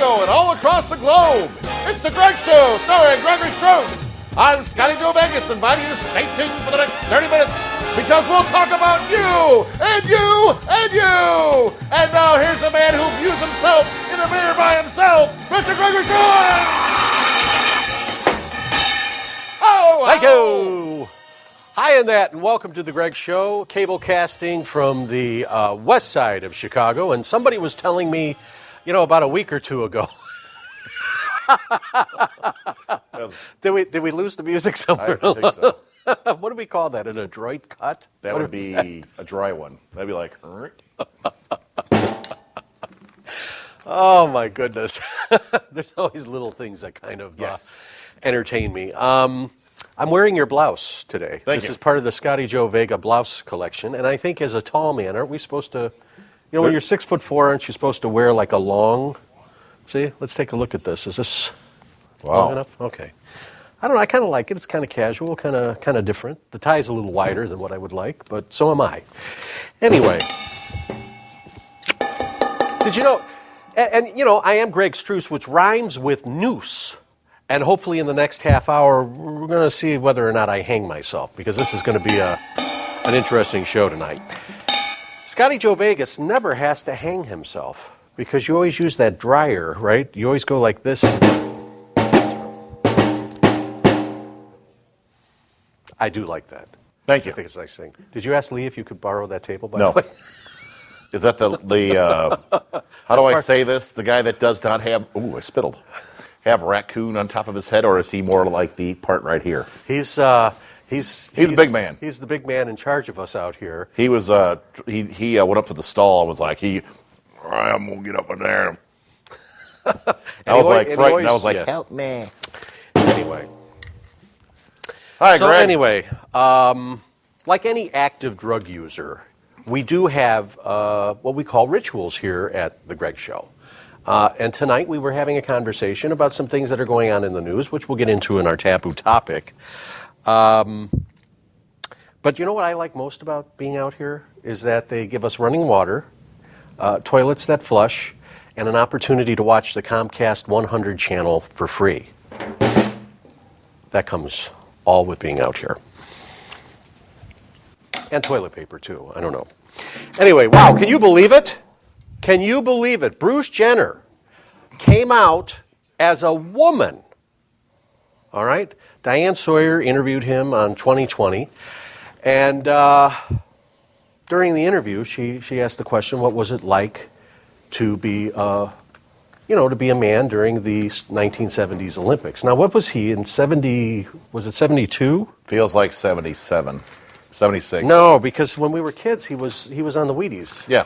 Chicago and all across the globe. It's the Greg Show, starring Gregory Struss. I'm Scotty Joe Vegas, inviting you to stay tuned for the next 30 minutes because we'll talk about you and you and you. And now here's a man who views himself in a mirror by himself, Mr. Gregory Struss. Oh, thank you. Hi in that, and welcome to the Greg Show, cable casting from the west side of Chicago. And somebody was telling me, about a week or two ago. Did we lose the music somewhere? I think so. What do we call that? An adroit cut? That would be a dry one. That'd be like. Oh my goodness! There's always little things that kind of entertain me. I'm wearing your blouse today. This is part of the Scotty Joe Vega blouse collection, and I think as a tall man, aren't we supposed to? When you're 6'4", aren't you supposed to wear like a long? See, let's take a look at this. Is this long enough? Okay. I don't know. I kind of like it. It's kind of casual, kind of different. The tie's a little wider than what I would like, but so am I. Anyway, did you know? And I am Greg Struss, which rhymes with noose. And hopefully in the next half hour, we're going to see whether or not I hang myself, because this is going to be an interesting show tonight. Scotty Joe Vegas never has to hang himself, because you always use that dryer, right? You always go like this. I do like that. Thank you. I think it's a nice thing. Did you ask Lee if you could borrow that table, by the way? Is that the how do I say this? The guy that does not have, I spittled. Have raccoon on top of his head, or is he more like the part right here? He's the big man. He's the big man in charge of us out here. He was he went up to the stall and was like, I'm gonna get up in there. I was like frightened. I was like, help me. Anyway. Hi, so Greg. Anyway, like any active drug user, we do have what we call rituals here at the Greg Show. And tonight we were having a conversation about some things that are going on in the news, which we'll get into in our taboo topic. But you know what I like most about being out here is that they give us running water, toilets that flush, and an opportunity to watch the Comcast 100 channel for free. That comes all with being out here. And toilet paper, too. I don't know. Anyway, wow, can you believe it? Can you believe it? Bruce Jenner came out as a woman. All right? Diane Sawyer interviewed him on 2020. And during the interview, she asked the question, what was it like to be, to be a man during the 1970s Olympics? Now, what was he in 70, was it 72? Feels like 77, 76. No, because when we were kids, he was on the Wheaties. Yeah.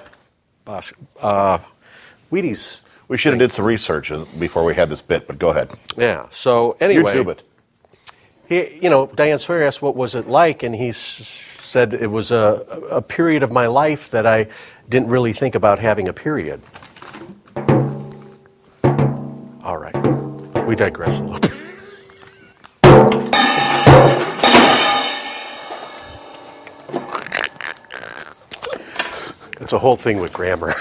Wheaties. We should have did some research before we had this bit, but go ahead. Yeah. So anyway, YouTube it. Diane Sawyer asked what was it like, and he said it was a period of my life that I didn't really think about having a period. All right, we digress a little bit. It's a whole thing with grammar.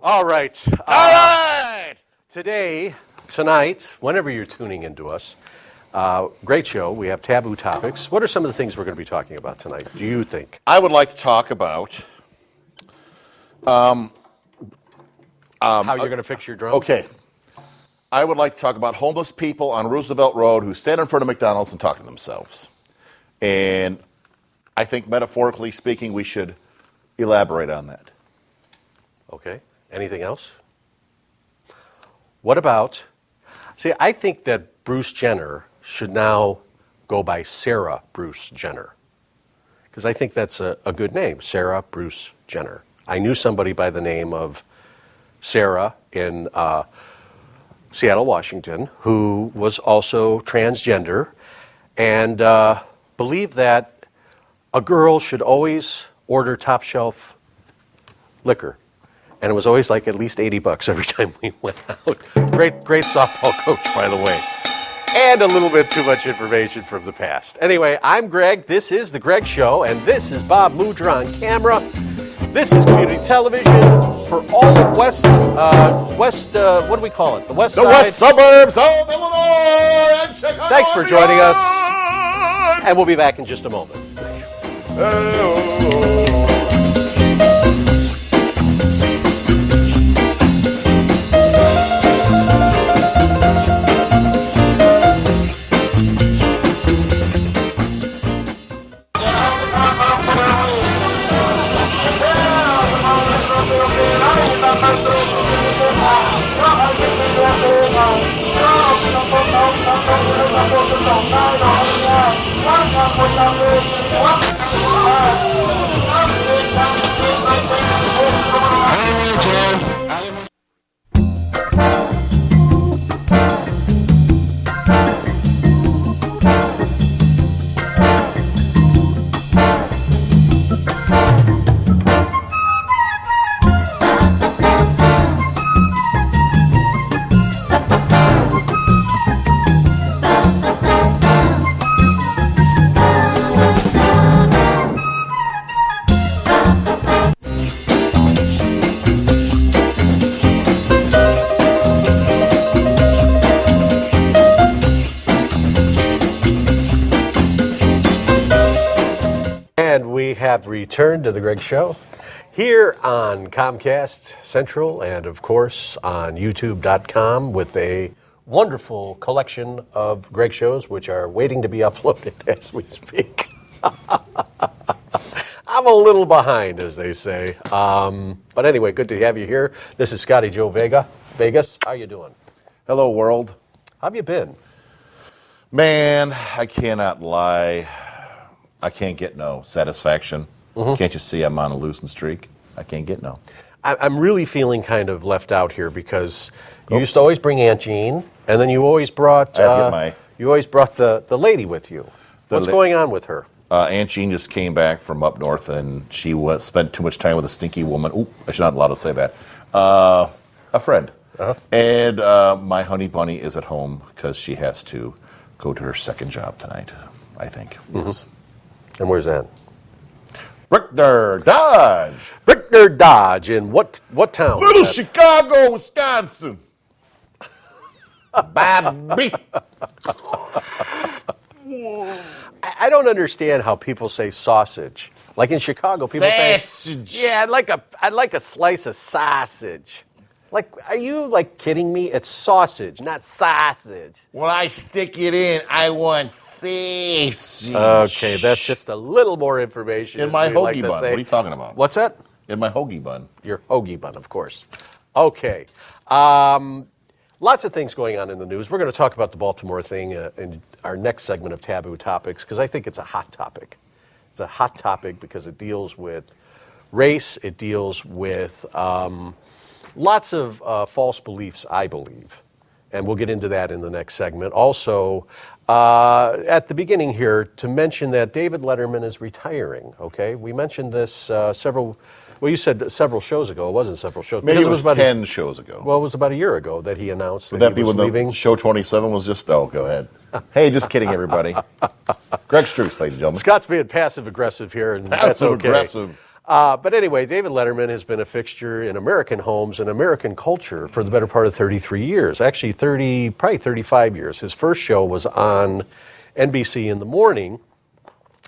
All right. All right. Tonight, whenever you're tuning into us, great show. We have taboo topics. What are some of the things we're going to be talking about tonight, do you think? I would like to talk about how you're going to fix your drone? Okay. I would like to talk about homeless people on Roosevelt Road who stand in front of McDonald's and talk to themselves. And I think metaphorically speaking, we should elaborate on that. Okay. Anything else? What about, I think that Bruce Jenner should now go by Sarah Bruce Jenner. Because I think that's a good name, Sarah Bruce Jenner. I knew somebody by the name of Sarah in Seattle, Washington, who was also transgender and believed that a girl should always order top shelf liquor. And it was always like at least $80 every time we went out. Great softball coach, by the way. And a little bit too much information from the past. Anyway, I'm Greg. This is The Greg Show. And this is Bob Moodra on camera. This is community television. for all of West, what do we call it? The West The Side. west suburbs of Illinois and Chicago. Thanks for joining us, and we'll be back in just a moment. And we have returned to the Greg Show here on Comcast Central and, of course, on YouTube.com with a wonderful collection of Greg shows which are waiting to be uploaded as we speak. I'm a little behind, as they say. But anyway, good to have you here. This is Scotty Joe Vegas. How you doing? Hello, world. How have you been? Man, I cannot lie. I can't get no satisfaction. Can't you see I'm on a losing streak? I can't get no. I'm really feeling kind of left out here because you used to always bring Aunt Jean, and then you always brought the lady with you. What's going on with her? Aunt Jean just came back from up north, and she spent too much time with a stinky woman. Ooh, I should not allowed to say that. A friend. And my honey bunny is at home because she has to go to her second job tonight, I think. Yes. And where's that? Rickner Dodge. Rickner Dodge in what town? Little Chicago, Wisconsin. Baby. I don't understand how people say sausage. Like in Chicago, people Sausage. say, "Yeah, I'd like a slice of sausage." Like, are you like kidding me? It's sausage, not sausage. When I stick it in, I want sausage. Okay, that's just a little more information. In my as we like hoagie to bun. say. What are you talking about? What's that? In my hoagie bun. Your hoagie bun, of course. Okay. Lots of things going on in the news. We're going to talk about the Baltimore thing in our next segment of Taboo Topics because I think it's a hot topic. It's a hot topic because it deals with race. It deals with lots of false beliefs, I believe. And we'll get into that in the next segment. Also, at the beginning here, to mention that David Letterman is retiring, okay? We mentioned this you said several shows ago. It wasn't several shows. Maybe it was 10 shows ago. Well, it was about a year ago that he announced Would that that he be was when leaving. the show 27 was just, oh, go ahead. Hey, just kidding, everybody. Greg Struss, ladies and gentlemen. Scott's being passive-aggressive here, and that's okay. Passive-aggressive. But anyway, David Letterman has been a fixture in American homes and American culture for the better part of 33 years. Actually, probably 35 years. His first show was on NBC in the morning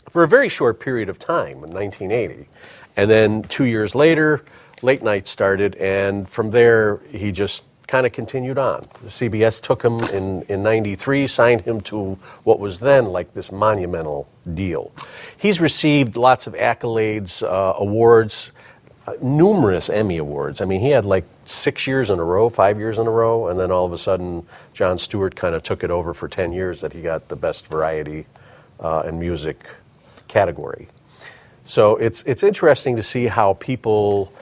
for a very short period of time in 1980. And then 2 years later, late night started, and from there, he just kind of continued on. CBS took him in 93, signed him to what was then like this monumental deal. He's received lots of accolades, awards, numerous Emmy Awards. I mean, he had like 5 years in a row, and then all of a sudden, Jon Stewart kind of took it over for 10 years that he got the best variety and music category. So it's interesting to see how people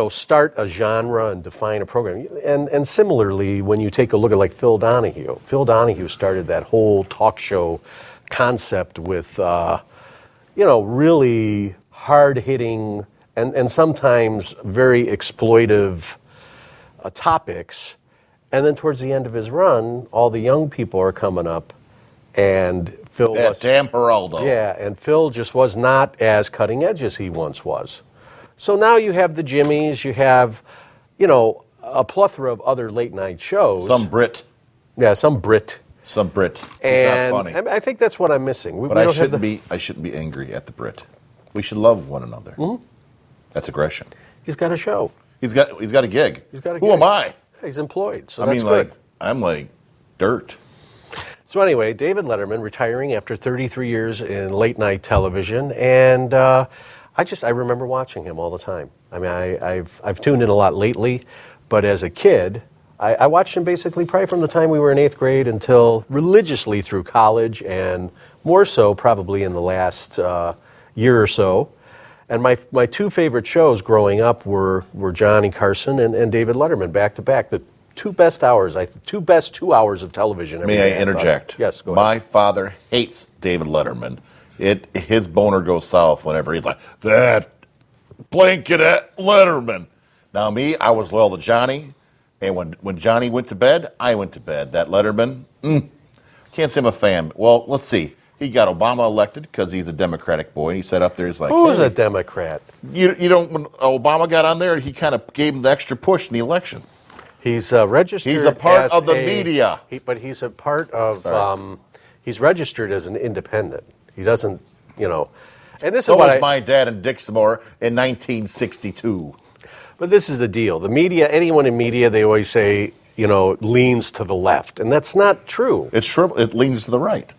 start a genre and define a program. And similarly, when you take a look at like Phil Donahue started that whole talk show concept with, really hard-hitting and sometimes very exploitive topics. And then towards the end of his run, all the young people are coming up, and Phil damn Geraldo. Yeah, and Phil just was not as cutting edge as he once was. So now you have the Jimmys, you have, a plethora of other late night shows. Some Brit. Yeah, some Brit. Some Brit. And He's not funny. I think that's what I'm missing. But I shouldn't be angry at the Brit. We should love one another. Mm-hmm. That's aggression. He's got a show. He's got a gig. Who am I? He's employed, so I that's mean, good. I'm like dirt. So anyway, David Letterman retiring after 33 years in late night television, and I remember watching him all the time. I mean, I've tuned in a lot lately, but as a kid, I watched him basically probably from the time we were in 8th grade until religiously through college, and more so probably in the last year or so. And my two favorite shows growing up were Johnny Carson and David Letterman, back to back. The two best 2 hours of television. May I interject? Yes, go ahead. My father hates David Letterman. His boner goes south whenever he's like, that blanket at Letterman. Now me, I was loyal to Johnny, and when Johnny went to bed, I went to bed. That Letterman, can't say I'm a fan. Well, let's see. He got Obama elected because he's a Democratic boy. And he sat up there, he's like, who's a Democrat? You don't. When Obama got on there, he kind of gave him the extra push in the election. He's registered. He's a part of the media. But he's a part of. He's registered as an independent. He doesn't, And this So is what was my dad in Dixmoor in 1962. But this is the deal. The media, anyone in media, they always say, leans to the left, and that's not true. It's true. It leans to the right.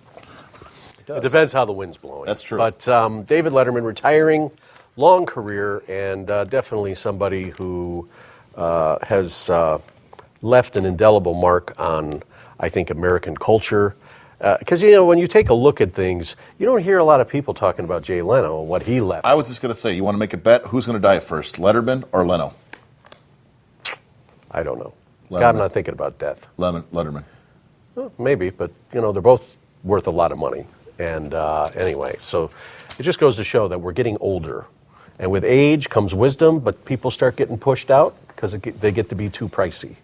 It depends how the wind's blowing. That's true. But David Letterman retiring, long career, and definitely somebody who has left an indelible mark on, I think, American culture. Because, when you take a look at things, you don't hear a lot of people talking about Jay Leno and what he left. I was just going to say, you want to make a bet? Who's going to die first, Letterman or Leno? I don't know. Letterman. God, I'm not thinking about death. Letterman. Well, maybe, but, they're both worth a lot of money. And anyway, so it just goes to show that we're getting older. And with age comes wisdom, but people start getting pushed out because they get to be too pricey.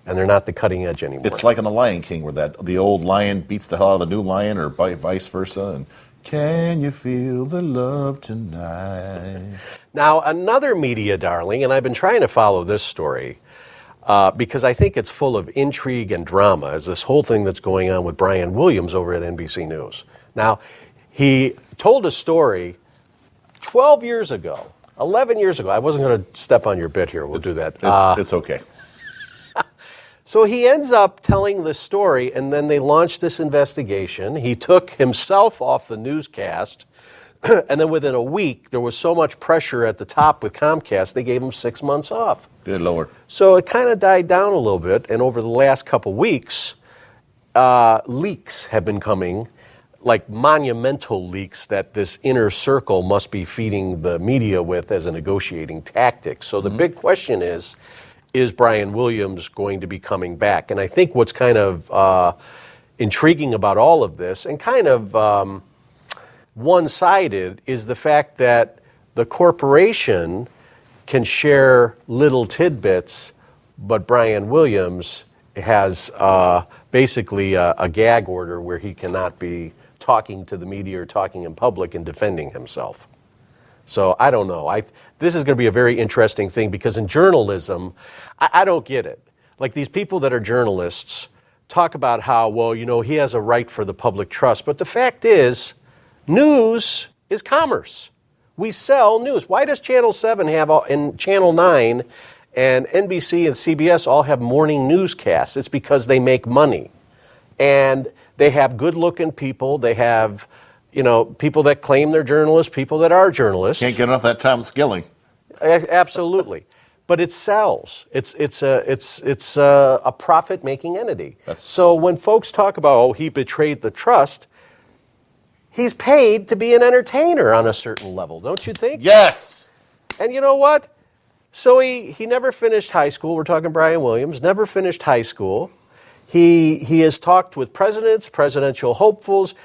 And they're not the cutting edge anymore. It's like in The Lion King where the old lion beats the hell out of the new lion, or vice versa. And can you feel the love tonight? Now, another media darling, and I've been trying to follow this story because I think it's full of intrigue and drama, is this whole thing that's going on with Brian Williams over at NBC News. Now, he told a story 12 years ago, 11 years ago. I wasn't going to step on your bit here. We'll do that. It's okay. So he ends up telling this story, and then they launched this investigation. He took himself off the newscast, and then within a week, there was so much pressure at the top with Comcast, they gave him 6 months off. Good Lord. So it kind of died down a little bit, and over the last couple weeks, leaks have been coming, like monumental leaks that this inner circle must be feeding the media with as a negotiating tactic. So the big question is Brian Williams going to be coming back? And I think what's kind of intriguing about all of this, and kind of one-sided, is the fact that the corporation can share little tidbits, but Brian Williams has basically a gag order where he cannot be talking to the media or talking in public and defending himself. So I don't know. This is going to be a very interesting thing because in journalism, I don't get it. Like these people that are journalists talk about how, he has a right for the public trust. But the fact is, news is commerce. We sell news. Why does Channel 7 and Channel 9 and NBC and CBS all have morning newscasts? It's because they make money. And they have good-looking people. They have people that claim they're journalists, people that are journalists. Can't get enough of that Tom Skilling. Absolutely, but it sells. It's a profit-making entity. So when folks talk about he betrayed the trust, he's paid to be an entertainer on a certain level, don't you think? Yes. And you know what? So he never finished high school. We're talking Brian Williams. Never finished high school. He has talked with presidents, presidential hopefuls.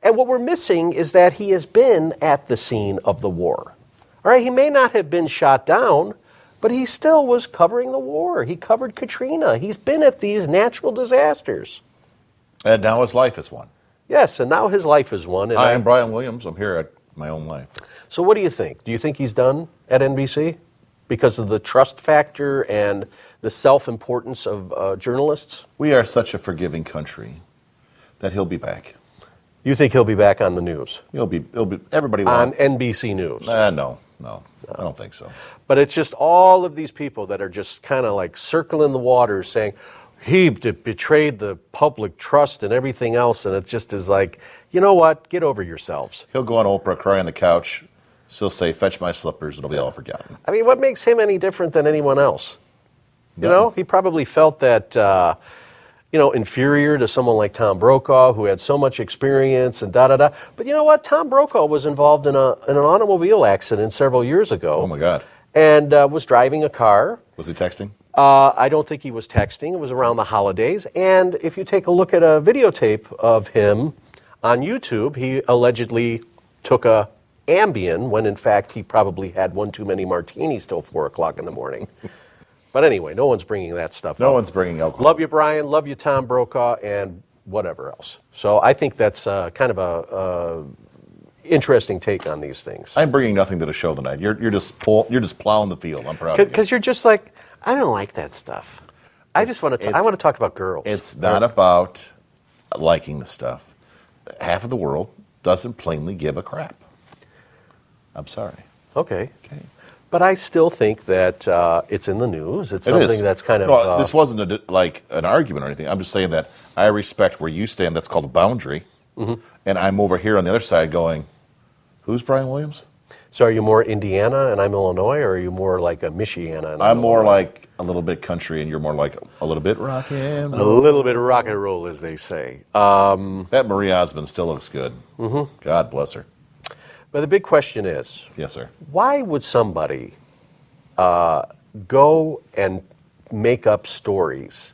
And what we're missing is that he has been at the scene of the war. All right, he may not have been shot down, but he still was covering the war. He covered Katrina. He's been at these natural disasters. And now his life is one. Yes, and now his life is one. And I'm Brian Williams. I'm here at my own life. So what do you think? Do you think he's done? at NBC because of the trust factor and the self-importance of journalists? We are such a forgiving country that he'll be back. You think he'll be back on the news? He'll be. Everybody On wants. NBC News? No, I don't think so. But it's just all of these people that are just kind of like circling the waters saying, he betrayed the public trust and everything else, and it just is like, you know what? Get over yourselves. He'll go on Oprah, cry on the couch. Still say, "Fetch my slippers." It'll be all forgotten. I mean, what makes him any different than anyone else? You know, he probably felt that, inferior to someone like Tom Brokaw, who had so much experience and da-da-da. But you know what? Tom Brokaw was involved in an automobile accident several years ago. Oh, my God. And was driving a car. Was he texting? I don't think he was texting. It was around the holidays. And if you take a look at a videotape of him on YouTube, he allegedly took a Ambien when, in fact, he probably had one too many martinis till 4 o'clock in the morning. But anyway, no one's bringing that stuff up. No one's bringing alcohol. Love you, Brian. Love you, Tom Brokaw, and whatever else. So I think that's kind of a interesting take on these things. I'm bringing nothing to the show tonight. You're just plowing the field. I'm proud of you. Because you're just like, I don't like that stuff. I just want to. I want to talk about girls. It's not about liking the stuff. Half of the world doesn't plainly give a crap. I'm sorry. Okay. But I still think that it's in the news. It's something that's kind of... No, this wasn't like an argument or anything. I'm just saying that I respect where you stand. That's called a boundary. Mm-hmm. And I'm over here on the other side going, who's Brian Williams? So are you more Indiana and I'm Illinois, or are you more like a Michiana? And I'm more like a little bit country, and you're more like a little bit rock and roll. A little bit of rock and roll, as they say. That Marie Osmond still looks good. Mm-hmm. God bless her. But the big question is... Yes, sir. Why would somebody go and make up stories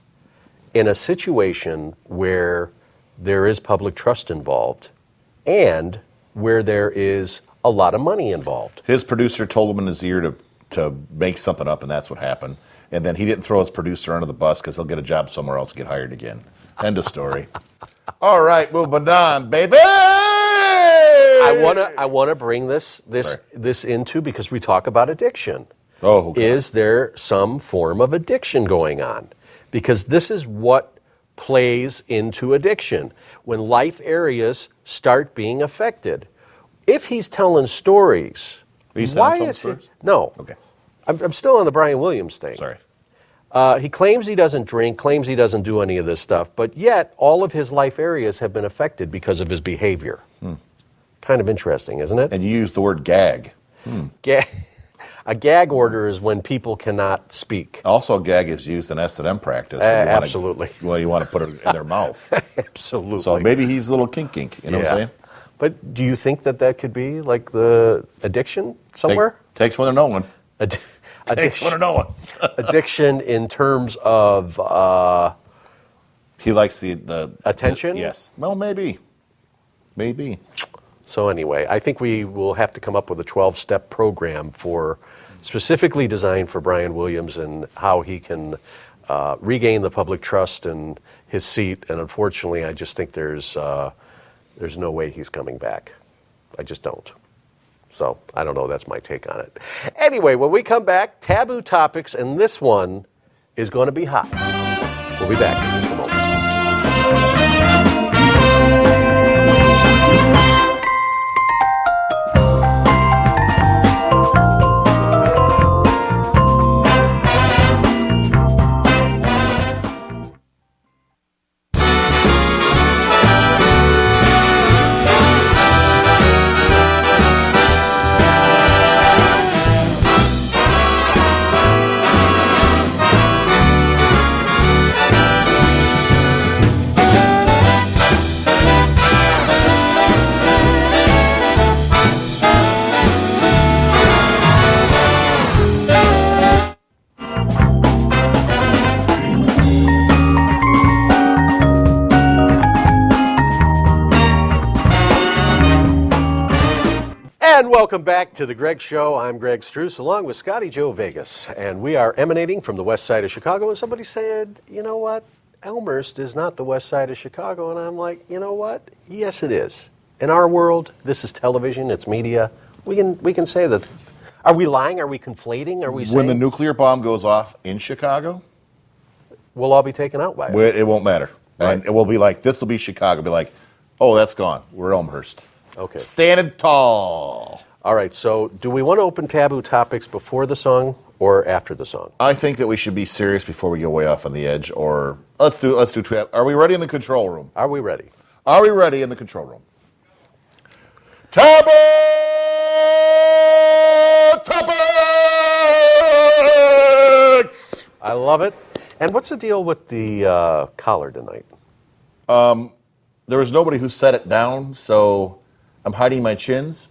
in a situation where there is public trust involved and where there is a lot of money involved? His producer told him in his ear to make something up, and that's what happened. And then he didn't throw his producer under the bus because he'll get a job somewhere else and get hired again. End of story. All right, moving on, baby. I want to bring this into, because we talk about addiction. Oh, okay. Is there some form of addiction going on? Because this is what plays into addiction. When life areas start being affected. If he's telling stories, why is he? No. Okay. I'm still on the Brian Williams thing. Sorry. He claims he doesn't drink, claims he doesn't do any of this stuff, but yet all of his life areas have been affected because of his behavior. Kind of interesting, isn't it? And you use the word gag. A gag order is when people cannot speak. Also, gag is used in S&M practice. Absolutely. You want to put it in their mouth. Absolutely. So maybe he's a little kink. You know what I'm saying? But do you think that could be like the addiction somewhere? Takes one to know one. Takes one to know one. Addiction in terms of... he likes the attention? Yes. Well, maybe. So anyway, I think we will have to come up with a 12-step program specifically designed for Brian Williams and how he can regain the public trust and his seat. And unfortunately, I just think there's no way he's coming back. I just don't. So I don't know. That's my take on it. Anyway, when we come back, taboo topics, and this one is going to be hot. We'll be back in just a moment. And welcome back to The Greg Show. I'm Greg Struss, along with Scotty Joe Vegas. And we are emanating from the west side of Chicago. And somebody said, you know what? Elmhurst is not the west side of Chicago. And I'm like, you know what? Yes, it is. In our world, this is television, it's media. We can say that Are we lying? Are we conflating? Are we saying When the nuclear bomb goes off in Chicago, we'll all be taken out by it? it won't matter. Right. And it will be like, this will be Chicago. Be like, oh, that's gone. We're Elmhurst. Okay. Standing tall. All right, so do we want to open taboo topics before the song or after the song? I think that we should be serious before we go way off on the edge. Or let's do Are we ready in the control room? Are we ready? Are we ready in the control room? Taboo topics. I love it. And what's the deal with the collar tonight? There was nobody who set it down, so I'm hiding my chins.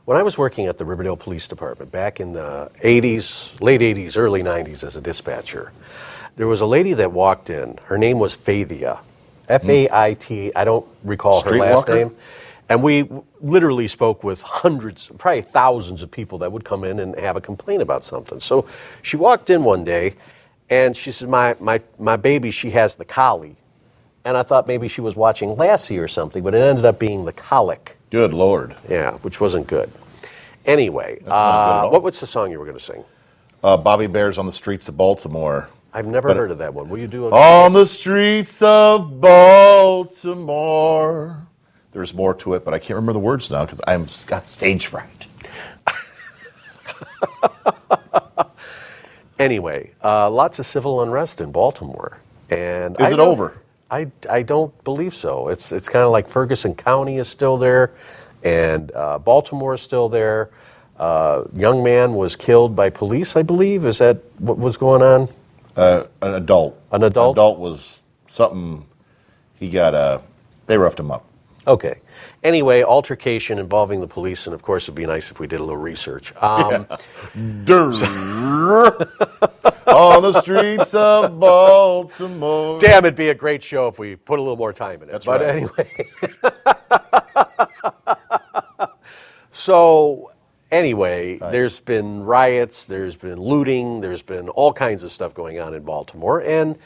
When I was working at the Riverdale Police Department back in the 80s, late 80s, early 90s as a dispatcher, there was a lady that walked in. Her name was Faithia. F-A-I-T. I don't recall her last Streetwalker? name. And we literally spoke with hundreds, probably thousands of people that would come in and have a complaint about something. So she walked in one day, and she said, my baby, she has the collie. And I thought maybe she was watching Lassie or something, but it ended up being the colic. Good Lord. Yeah, which wasn't good. Anyway, That's not good at all. what was the song you were going to sing? Bobby Bear's on the streets of Baltimore. I've never heard of that one. Will you do it? On the streets of Baltimore. There's more to it, but I can't remember the words now because I'm got stage fright. Anyway, lots of civil unrest in Baltimore. And Is it over? I don't believe so. It's kind of like Ferguson County is still there, and Baltimore is still there. Young man was killed by police, I believe. Is that what was going on? An adult. An adult? An adult was something. He got they roughed him up. Okay. Anyway, altercation involving the police, and of course it'd be nice if we did a little research. On the streets of Baltimore. Damn, it'd be a great show if we put a little more time in it. That's but right. Anyway, there's been riots, there's been looting, there's been all kinds of stuff going on in Baltimore, and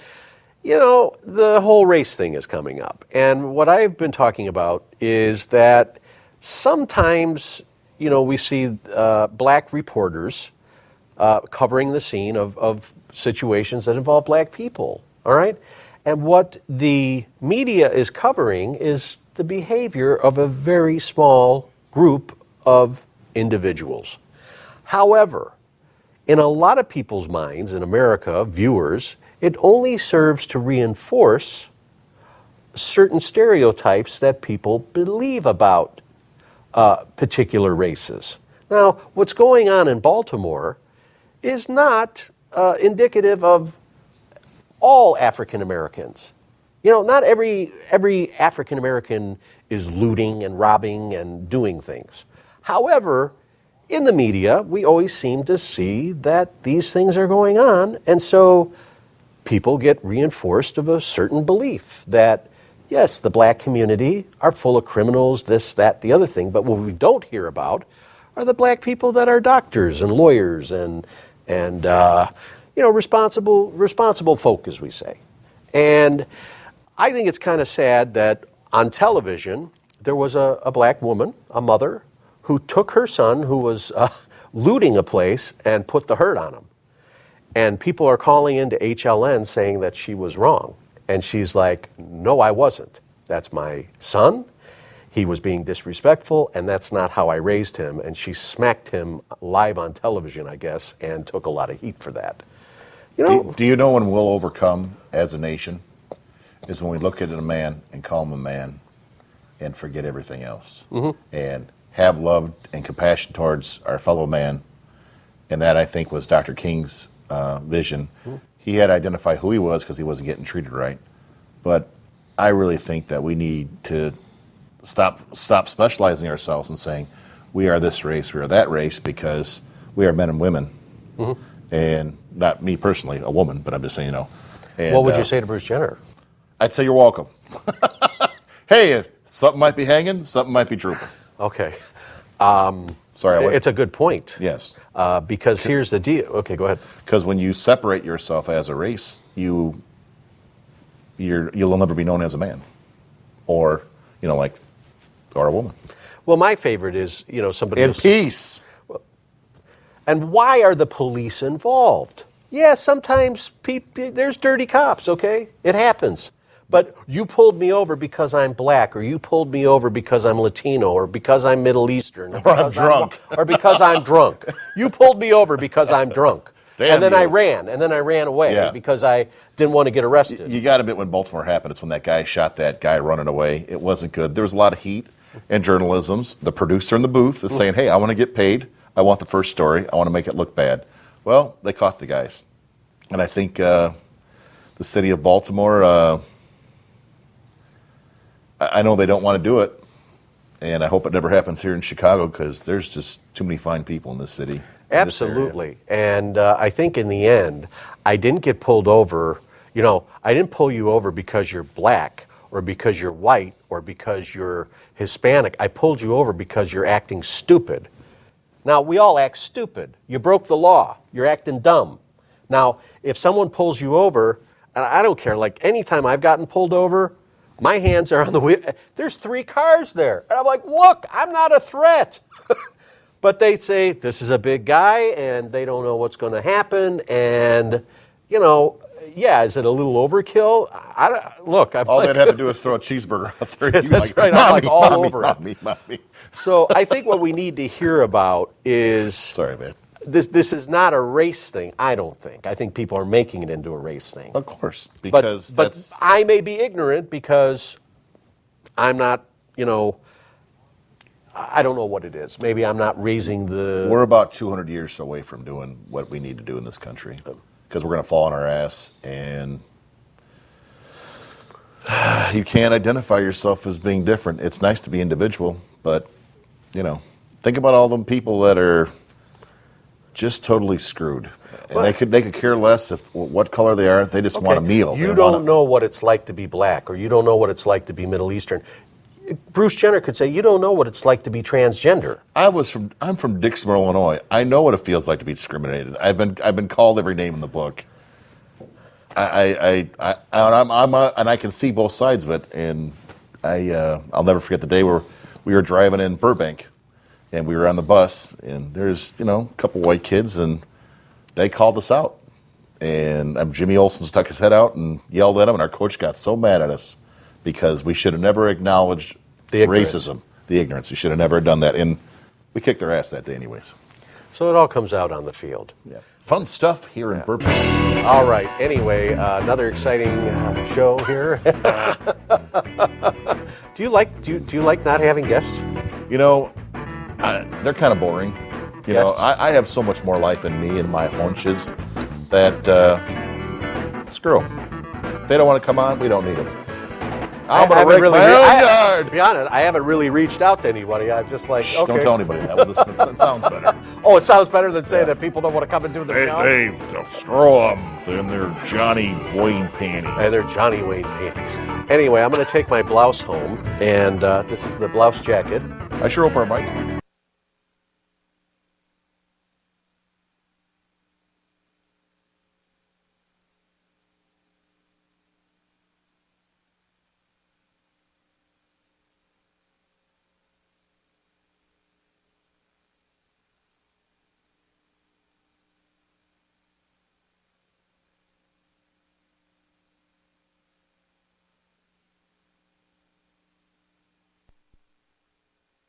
the whole race thing is coming up. And what I've been talking about is that sometimes, we see black reporters covering the scene of situations that involve black people, all right? And what the media is covering is the behavior of a very small group of individuals. However, in a lot of people's minds in America, viewers, it only serves to reinforce certain stereotypes that people believe about particular races. Now, what's going on in Baltimore is not indicative of all African Americans. Not every African American is looting and robbing and doing things. However, in the media, we always seem to see that these things are going on, and so people get reinforced of a certain belief that, yes, the black community are full of criminals, this, that, the other thing, but what we don't hear about are the black people that are doctors and lawyers and responsible folk, as we say. And I think it's kind of sad that on television there was a black woman, a mother, who took her son who was looting a place and put the hurt on him. And people are calling into HLN saying that she was wrong. And she's like, no, I wasn't. That's my son. He was being disrespectful, and that's not how I raised him. And she smacked him live on television, I guess, and took a lot of heat for that. Do you know when we'll overcome as a nation? Is when we look at a man and call him a man and forget everything else. Mm-hmm. And have love and compassion towards our fellow man. And that, I think, was Dr. King's vision. Mm-hmm. He had to identify who he was because he wasn't getting treated right. But I really think that we need to stop specializing ourselves and saying we are this race, we are that race, because we are men and women. Mm-hmm. And not me personally, a woman, but I'm just saying, And, what would you say to Bruce Jenner? I'd say you're welcome. Hey, something might be hanging, something might be drooping. Okay. Sorry, it's a good point. Yes. Because here's the deal. Okay, go ahead. Because when you separate yourself as a race, you'll never be known as a man, or or a woman. Well, my favorite is somebody in peace. And why are the police involved? Yeah, sometimes there's dirty cops, okay? It happens. But you pulled me over because I'm black, or you pulled me over because I'm Latino, or because I'm Middle Eastern, Or I'm drunk. or because I'm drunk. You pulled me over because I'm drunk. Damn and then you. I ran away because I didn't want to get arrested. You got to admit, when Baltimore happened, it's when that guy shot that guy running away. It wasn't good. There was a lot of heat in journalism. The producer in the booth is saying, hey, I want to get paid. I want the first story. I want to make it look bad. Well, they caught the guys. And I think the city of Baltimore, I know they don't want to do it. And I hope it never happens here in Chicago, because there's just too many fine people in this city. Absolutely. And I think in the end, I didn't get pulled over. You know, I didn't pull you over because you're black or because you're white or because you're Hispanic. I pulled you over because you're acting stupid. Now, we all act stupid. You broke the law. You're acting dumb. Now, if someone pulls you over, and I don't care, like anytime I've gotten pulled over, my hands are on the wheel. There's 3 cars there. And I'm like, look, I'm not a threat. But they say, this is a big guy, and they don't know what's going to happen. And, you know, yeah, is it a little overkill? All they'd have to do is throw a cheeseburger out there. That's right. I'm like all over it. Mommy. So I think what we need to hear about is... Sorry, man. This is not a race thing, I don't think. I think people are making it into a race thing. Of course, because but I may be ignorant because I'm not, you know... I don't know what it is. Maybe I'm not raising the... We're about 200 years away from doing what we need to do in this country, because we're going to fall on our ass, and you can't identify yourself as being different. It's nice to be individual, but, you know, think about all them people that are just totally screwed. And they could care less what color they are. They just want a meal. You don't know what it's like to be black, or you don't know what it's like to be Middle Eastern. Bruce Jenner could say, you don't know what it's like to be transgender. I'm from Dixmoor, Illinois. I know what it feels like to be discriminated. I've been called every name in the book. And I can see both sides of it. And I'll never forget the day where we were driving in Burbank, and we were on the bus, and there's a couple white kids, and they called us out. And Jimmy Olsen stuck his head out and yelled at them, and our coach got so mad at us, because we should have never acknowledged racism, the ignorance. We should have never done that. And we kicked their ass that day anyways. So it all comes out on the field. Yeah. Fun stuff here in Burbank. All right. Anyway, another exciting show here. Do you like not having guests? They're kind of boring. I have so much more life in me and my haunches that screw 'em. If they don't want to come on, we don't need them. I'm going to rake my own yard. To be honest, I haven't really reached out to anybody. I'm just like, okay. Don't tell anybody that. Well, it sounds better. Oh, it sounds better than saying that people don't want to come and do the show? Hey, screw them. In their Johnny Wayne panties. And they're Johnny Wayne panties. Anyway, I'm going to take my blouse home, and this is the blouse jacket. I sure hope our mic.